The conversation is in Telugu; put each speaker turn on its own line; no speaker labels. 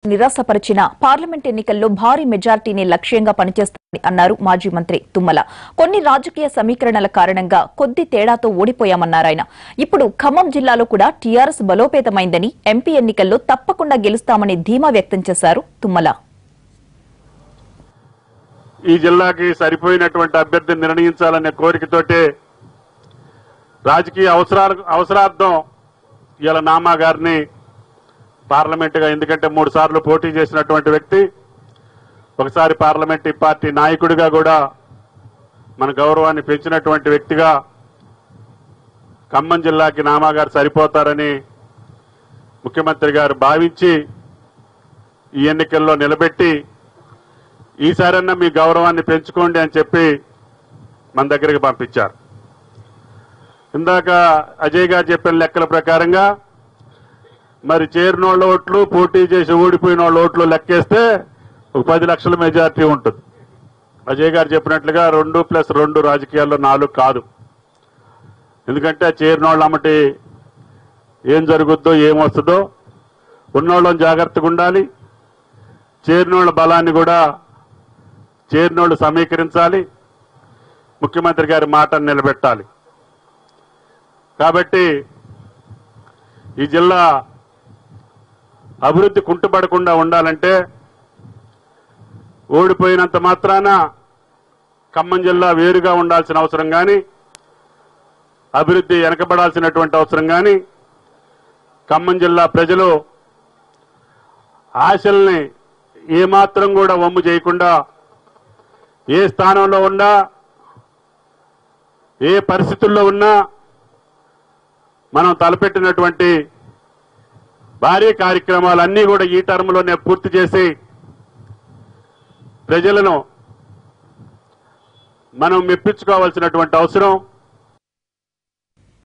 నిరాశపరిచిన పార్లమెంట్ ఎన్నికల్లో భారీ మెజార్టీని లక్ష్యంగా పనిచేస్తామని అన్నారు మాజీ మంత్రి తుమ్మల. కొన్ని రాజకీయ సమీకరణల కారణంగా కొద్ది తేడాతో ఓడిపోయామన్నారాయన. ఇప్పుడు ఖమ్మం జిల్లాలో కూడా టీఆర్ఎస్ బలోపేతమైందని, ఎంపీ ఎన్నికల్లో తప్పకుండా గెలుస్తామని ధీమా వ్యక్తం చేశారు తుమ్మల.
ఈ జిల్లాకి సరిపోయినటువంటి అభ్యర్థిని నిర్ణయించాలనే కోరికతోటే రాజకీయ అవసరార్థం ఇలా నామా గారిని పార్లమెంటుగా, ఎందుకంటే 3 సార్లు పోటీ చేసినటువంటి వ్యక్తి, ఒకసారి పార్లమెంటరీ పార్టీ నాయకుడిగా కూడా మన గౌరవాన్ని పెంచినటువంటి వ్యక్తిగా ఖమ్మం జిల్లాకి నామా గారు సరిపోతారని ముఖ్యమంత్రి గారు భావించి ఈ ఎన్నికల్లో నిలబెట్టి ఈసారన్నా మీ గౌరవాన్ని పెంచుకోండి అని చెప్పి మన దగ్గరికి పంపించారు. ఇందాక అజయ్ గారు చెప్పిన లెక్కల ప్రకారంగా మరి చేరినోళ్ళ ఓట్లు, పోటీ చేసి ఓడిపోయిన వాళ్ళ ఓట్లు లెక్కేస్తే ఒక 10 లక్షల మెజార్టీ ఉంటుంది. అజయ్ గారు చెప్పినట్లుగా 2+2 రాజకీయాల్లో 4 కాదు. ఎందుకంటే చేరినోళ్ళ అమ్మటి ఏం జరుగుద్దో ఏమొస్తుందో ఉన్నోళ్ళని జాగ్రత్తగా ఉండాలి. చేరినోళ్ళ బలాన్ని కూడా చేరినోళ్ళు సమీకరించాలి. ముఖ్యమంత్రి గారి మాటను నిలబెట్టాలి. కాబట్టి ఈ జిల్లా అభివృద్ధి కుంటుపడకుండా ఉండాలంటే ఓడిపోయినంత మాత్రాన ఖమ్మం జిల్లా వేరుగా ఉండాల్సిన అవసరం కానీ, అభివృద్ధి వెనకబడాల్సినటువంటి అవసరం కానీ, ఖమ్మం జిల్లా ప్రజలు ఆశల్ని ఏమాత్రం కూడా వమ్ము చేయకుండా ఏ స్థానంలో ఉన్నా, ఏ పరిస్థితుల్లో ఉన్నా మనం తలపెట్టినటువంటి భారీ కార్యక్రమాలన్నీ కూడా ఈ టర్మ్లోనే పూర్తి చేసి ప్రజలను మనం మెప్పించుకోవాల్సినటువంటి అవసరం